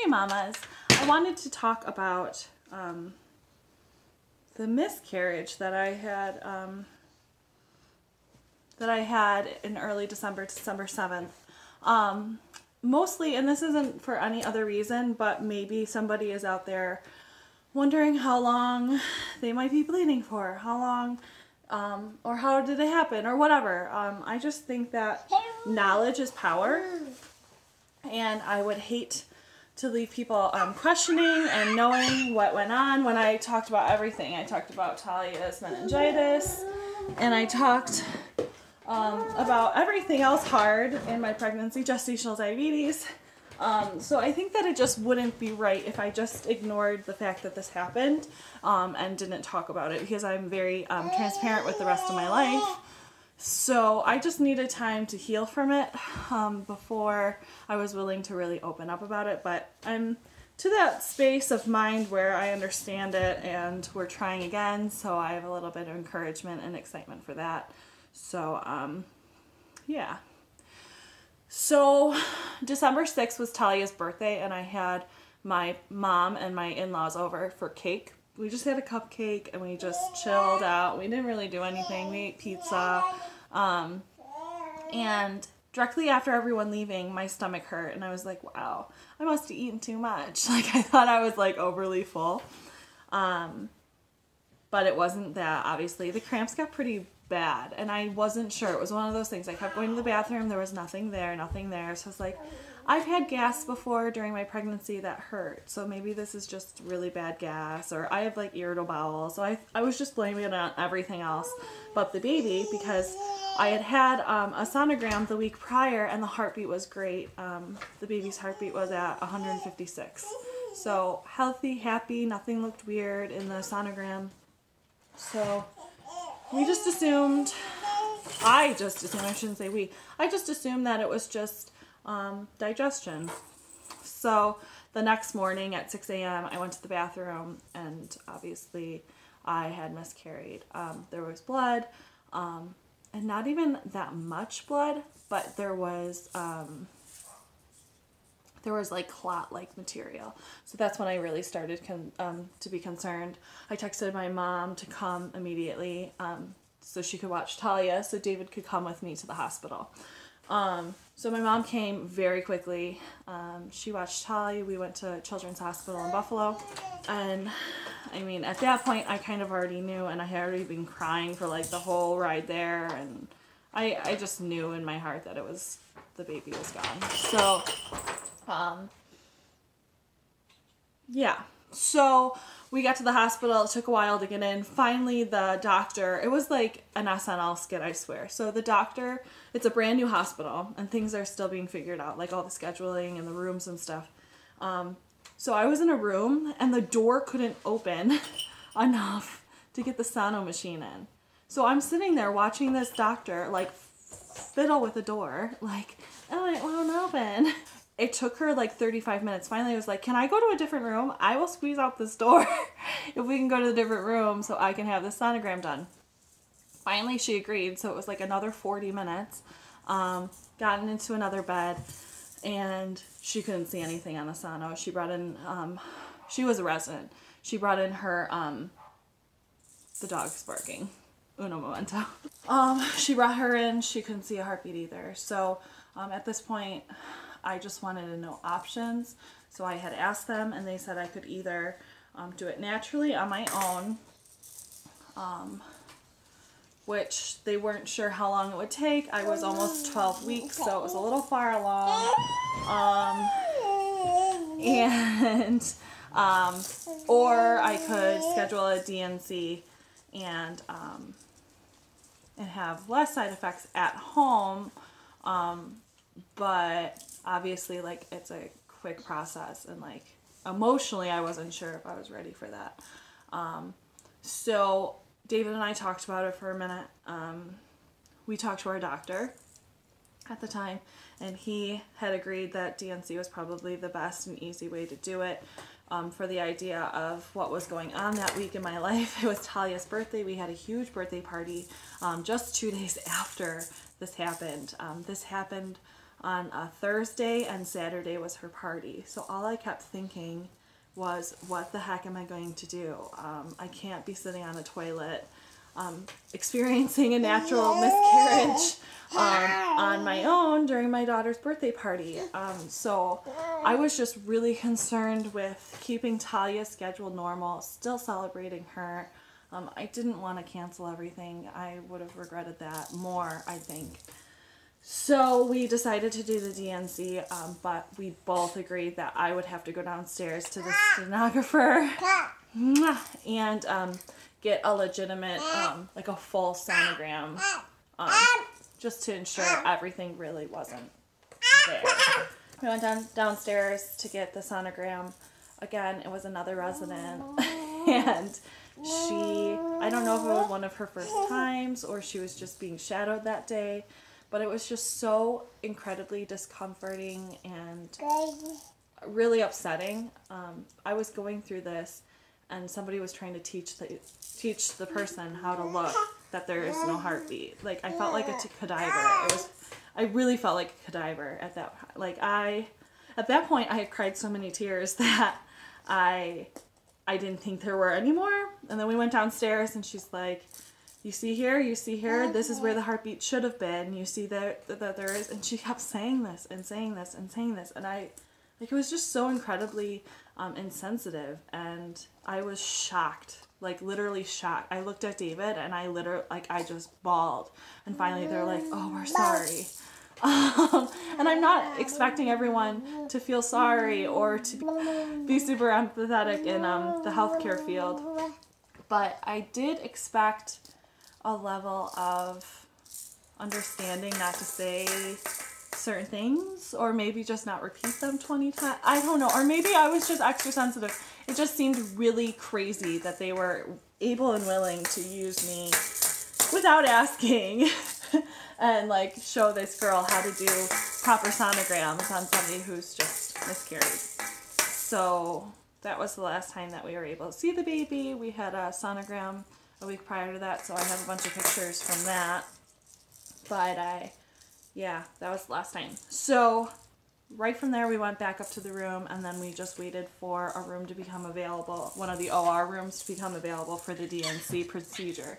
mamas. I wanted to talk about the miscarriage that I had in early December 7th. Mostly, and this isn't for any other reason, but maybe somebody is out there wondering how long they might be bleeding for, how long, or how did it happen, or whatever. I just think that knowledge is power, and I would hate to leave people questioning and knowing what went on. When I talked about everything, I talked about Talia's meningitis, and I talked about everything else hard in my pregnancy, gestational diabetes. So I think that it just wouldn't be right if I just ignored the fact that this happened and didn't talk about it, because I'm very transparent with the rest of my life. So I just needed time to heal from it before I was willing to really open up about it. But I'm to that space of mind where I understand it, and we're trying again. So I have a little bit of encouragement and excitement for that. So, yeah. So December 6th was Talia's birthday, and I had my mom and my in-laws over for cake. We just had a cupcake and we just chilled out. We didn't really do anything. We ate pizza. And directly after everyone leaving, my stomach hurt, and I was like, wow, I must have eaten too much. Like, I thought I was like overly full. But it wasn't that, obviously. The cramps got pretty bad, and I wasn't sure. It was one of those things. I kept going to the bathroom. There was nothing there. So I was like, I've had gas before during my pregnancy that hurt, so maybe this is just really bad gas, or I have like irritable bowel. So I was just blaming it on everything else but the baby, because I had a sonogram the week prior, and the heartbeat was great. The baby's heartbeat was at 156. So healthy, happy, nothing looked weird in the sonogram. So we just assumed, I just assumed that it was just digestion. So the next morning at 6 a.m. I went to the bathroom, and obviously I had miscarried. There was blood, and not even that much blood, but there was like clot-like material. So that's when I really started to be concerned. I texted my mom to come immediately so she could watch Talia, so David could come with me to the hospital. So my mom came very quickly. She watched Talia. We went to Children's Hospital in Buffalo. And I mean, at that point, I kind of already knew, and I had already been crying for like the whole ride there. And I just knew in my heart that the baby was gone. So, yeah. So we got to the hospital. It took a while to get in. Finally, the doctor, it was like an SNL skit, I swear. So the doctor, it's a brand new hospital, and things are still being figured out, like all the scheduling and the rooms and stuff. So I was in a room, and the door couldn't open enough to get the sono machine in. So I'm sitting there watching this doctor, like, fiddle with the door, like, oh, it won't open. It took her like 35 minutes. Finally, I was like, can I go to a different room? I will squeeze out this door if we can go to a different room so I can have the sonogram done. Finally, she agreed. So it was like another 40 minutes. Gotten into another bed, and she couldn't see anything on the sono. She brought in, she was a resident. She brought in her, the dog's barking. Uno momento. She brought her in. She couldn't see a heartbeat either. So at this point, I just wanted to know options. So I had asked them, and they said I could either do it naturally on my own, which they weren't sure how long it would take. I was almost 12 weeks, so it was a little far along. Or I could schedule a DNC and have less side effects at home. But obviously, like, it's a quick process, and like emotionally I wasn't sure if I was ready for that. So David and I talked about it for a minute. We talked to our doctor at the time, and he had agreed that DNC was probably the best and easy way to do it. For the idea of what was going on that week in my life. It was Talia's birthday. We had a huge birthday party just 2 days after this happened. This happened on a Thursday, and Saturday was her party. So all I kept thinking was, what the heck am I going to do? I can't be sitting on a toilet experiencing a natural miscarriage on my own during my daughter's birthday party. So I was just really concerned with keeping Talia's schedule normal, still celebrating her. I didn't want to cancel everything. I would have regretted that more, I think. So we decided to do the DNC, but we both agreed that I would have to go downstairs to the stenographer and get a legitimate, like a full sonogram, just to ensure everything really wasn't there. We went downstairs to get the sonogram. Again, it was another resident, and I don't know if it was one of her first times or she was just being shadowed that day, but it was just so incredibly discomforting and really upsetting. I was going through this, and somebody was trying to teach the person how to look that there is no heartbeat. Like, I felt like a cadaver. I really felt like a cadaver at that. Like, at that point, I had cried so many tears that I didn't think there were any more. And then we went downstairs, and she's like, you see here, this is where the heartbeat should have been. You see that there is, and she kept saying this and saying this and saying this, and it was just so incredibly insensitive, and I was shocked, like literally shocked. I looked at David, and I just bawled, and finally they're like, oh, we're sorry. And I'm not expecting everyone to feel sorry or to be super empathetic in the healthcare field, but I did expect a level of understanding not to say certain things, or maybe just not repeat them 20 times. I don't know, or maybe I was just extra sensitive. It just seemed really crazy that they were able and willing to use me without asking and like show this girl how to do proper sonograms on somebody who's just miscarried. So that was the last time that we were able to see the baby. We had a sonogram a week prior to that, so I have a bunch of pictures from that. But yeah, that was the last time. So right from there, we went back up to the room, and then we just waited for a room to become available, one of the OR rooms to become available for the DNC procedure.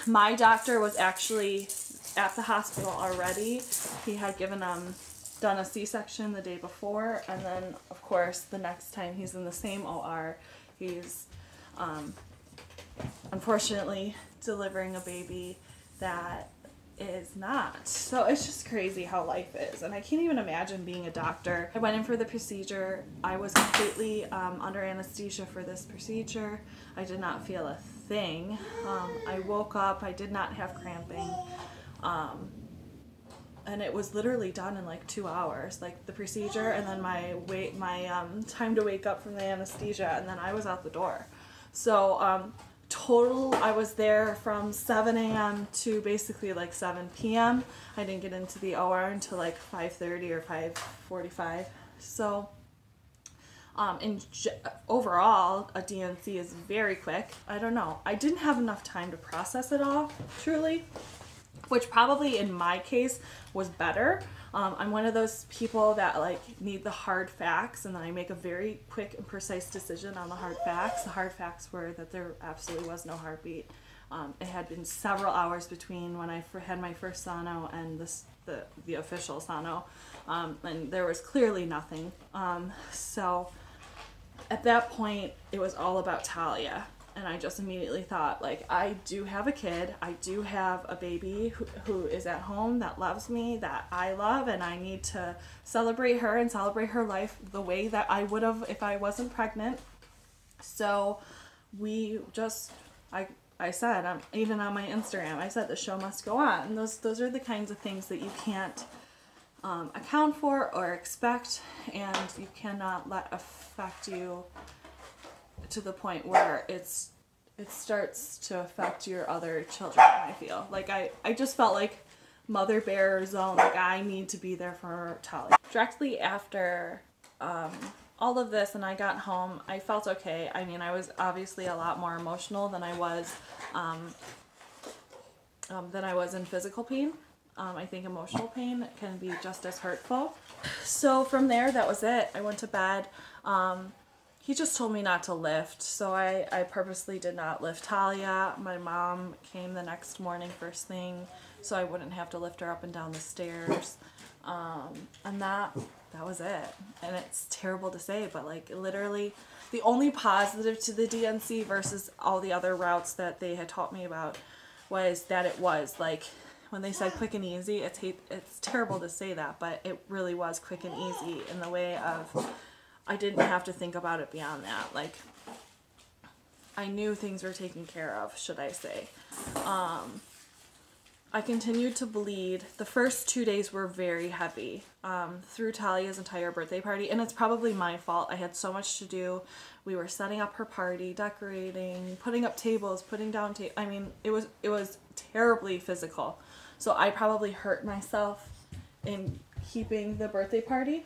My doctor was actually at the hospital already. He had done a C-section the day before, and then, of course, the next time he's in the same OR, he's unfortunately delivering a baby that is not. So it's just crazy how life is, and I can't even imagine being a doctor. I went in for the procedure. I was completely under anesthesia for this procedure. I did not feel a thing. I woke up. I did not have cramping. And it was literally done in like 2 hours, like the procedure, and then my time to wake up from the anesthesia, and then I was out the door. So total, I was there from 7 a.m. to basically like 7 p.m. I didn't get into the OR until like 5:30 or 5:45. So overall, a DNC is very quick. I don't know. I didn't have enough time to process it all, truly, which probably in my case was better. I'm one of those people that like need the hard facts, and then I make a very quick and precise decision on the hard facts. The hard facts were that there absolutely was no heartbeat. It had been several hours between when I had my first sono and the official sono, and there was clearly nothing. So at that point, it was all about Talia. And I just immediately thought, like, I do have a kid. I do have a baby who is at home that loves me, that I love, and I need to celebrate her and celebrate her life the way that I would have if I wasn't pregnant. So we just, I said, even on my Instagram, I said the show must go on. And those are the kinds of things that you can't account for or expect, and you cannot let affect you to the point where it starts to affect your other children. I feel like I just felt like mother bear zone, like I need to be there for Talia. Directly after all of this and I got home, I felt okay. I mean, I was obviously a lot more emotional than I was in physical pain. I think emotional pain can be just as hurtful. So from there, that was it. I went to bed. He just told me not to lift, so I purposely did not lift Talia. My mom came the next morning first thing, so I wouldn't have to lift her up and down the stairs. And that was it. And it's terrible to say, but like literally the only positive to the DNC versus all the other routes that they had taught me about was that it was like, when they said quick and easy, it's terrible to say that, but it really was quick and easy in the way of I didn't have to think about it beyond that. Like, I knew things were taken care of, should I say. I continued to bleed. The first 2 days were very heavy through Talia's entire birthday party, and it's probably my fault. I had so much to do. We were setting up her party, decorating, putting up tables, putting down tables. I mean, it was terribly physical. So I probably hurt myself in keeping the birthday party.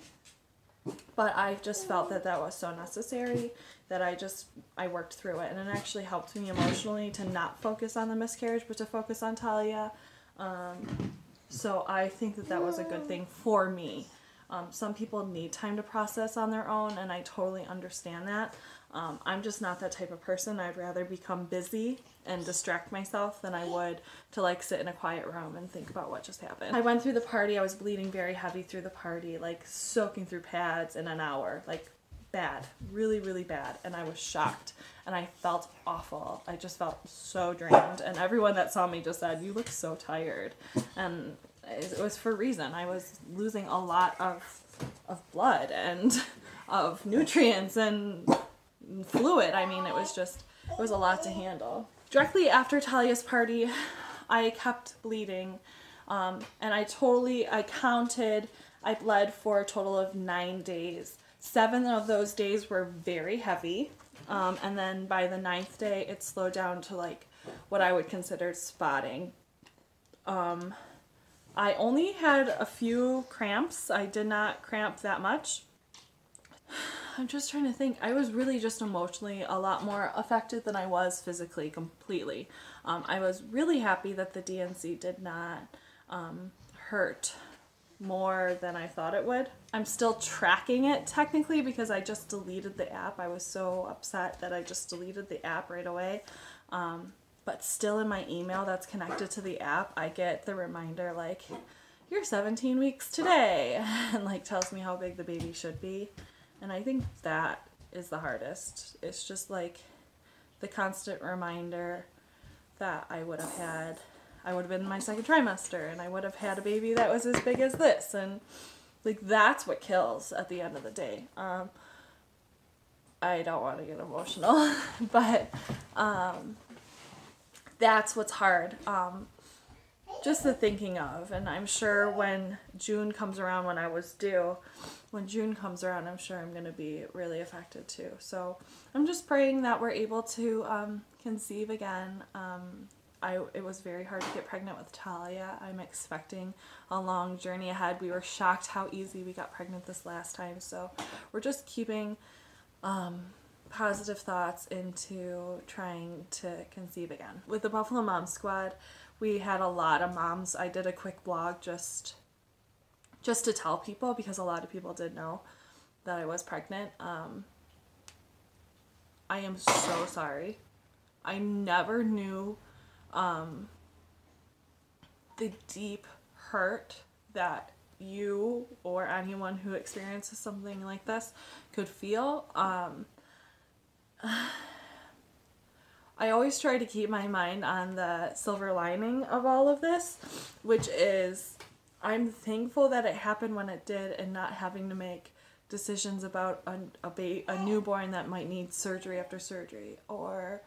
But I just felt that was so necessary that I worked through it. And it actually helped me emotionally to not focus on the miscarriage, but to focus on Talia. So I think that was a good thing for me. Some people need time to process on their own, and I totally understand that. I'm just not that type of person. I'd rather become busy and distract myself than I would to like sit in a quiet room and think about what just happened. I went through the party. I was bleeding very heavy through the party, like soaking through pads in an hour, like bad, really, really bad. And I was shocked and I felt awful. I just felt so drained, and everyone that saw me just said, "You look so tired." And it was for a reason. I was losing a lot of blood and of nutrients and fluid. I mean, it was a lot to handle. Directly after Talia's party, I kept bleeding, and I counted, I bled for a total of 9 days. 7 of those days were very heavy, and then by the 9th day, it slowed down to like what I would consider spotting. I only had a few cramps. I did not cramp that much. I'm just trying to think. I was really just emotionally a lot more affected than I was physically completely. I was really happy that the DNC did not hurt more than I thought it would. I'm still tracking it technically because I just deleted the app. I was so upset that I just deleted the app right away. But still in my email that's connected to the app, I get the reminder like, "You're 17 weeks today," and like tells me how big the baby should be. And I think that is the hardest. It's just like the constant reminder that I would have been in my 2nd trimester and I would have had a baby that was as big as this. And like, that's what kills at the end of the day. I don't want to get emotional, but that's what's hard. Just the thinking of, and I'm sure when June comes around, when June comes around, I'm sure I'm going to be really affected too. So I'm just praying that we're able to conceive again. It was very hard to get pregnant with Talia. I'm expecting a long journey ahead. We were shocked how easy we got pregnant this last time. So we're just keeping positive thoughts into trying to conceive again. With the Buffalo Mom Squad, we had a lot of moms. I did a quick blog just to tell people because a lot of people did know that I was pregnant. I am so sorry. I never knew the deep hurt that you or anyone who experiences something like this could feel. I always try to keep my mind on the silver lining of all of this, which is I'm thankful that it happened when it did and not having to make decisions about a newborn that might need surgery after surgery or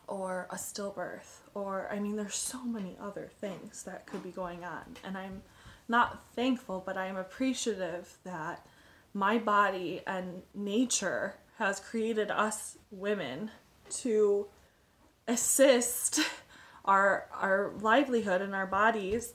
a stillbirth, or I mean there's so many other things that could be going on, and I'm not thankful, but I am appreciative that my body and nature has created us women to assist our livelihood and our bodies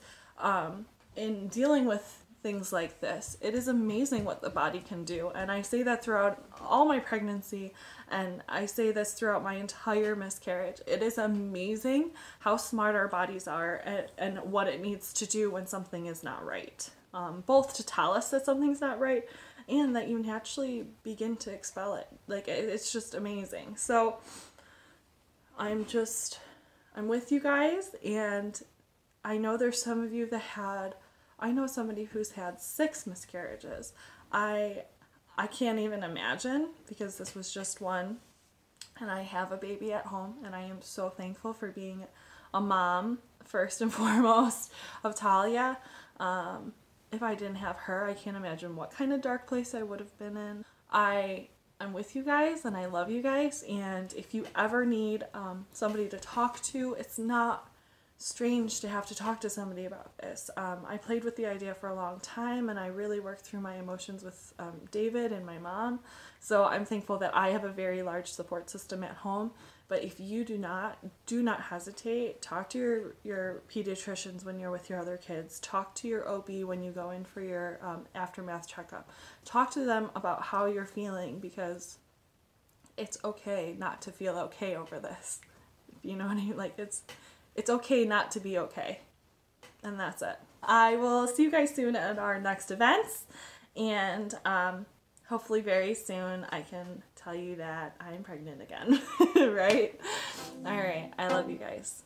in dealing with things like this. It is amazing what the body can do. And I say that throughout all my pregnancy, and I say this throughout my entire miscarriage. It is amazing how smart our bodies are, and what it needs to do when something is not right. Both to tell us that something's not right, and that you naturally begin to expel it. Like, it's just amazing. So I'm with you guys, and I know there's some of you that I know somebody who's had 6 miscarriages. I can't even imagine, because this was just one, and I have a baby at home, and I am so thankful for being a mom, first and foremost, of Talia. If I didn't have her, I can't imagine what kind of dark place I would have been in. I'm with you guys, and I love you guys, and if you ever need somebody to talk to, it's not strange to have to talk to somebody about this. I played with the idea for a long time, and I really worked through my emotions with David and my mom, so I'm thankful that I have a very large support system at home. But if you do not hesitate. Talk to your pediatricians when you're with your other kids. Talk to your OB when you go in for your aftermath checkup. Talk to them about how you're feeling, because it's okay not to feel okay over this. You know what I mean? Like, it's okay not to be okay. And that's it. I will see you guys soon at our next events, and hopefully very soon I can tell you that I'm pregnant again, right? All right, I love you guys.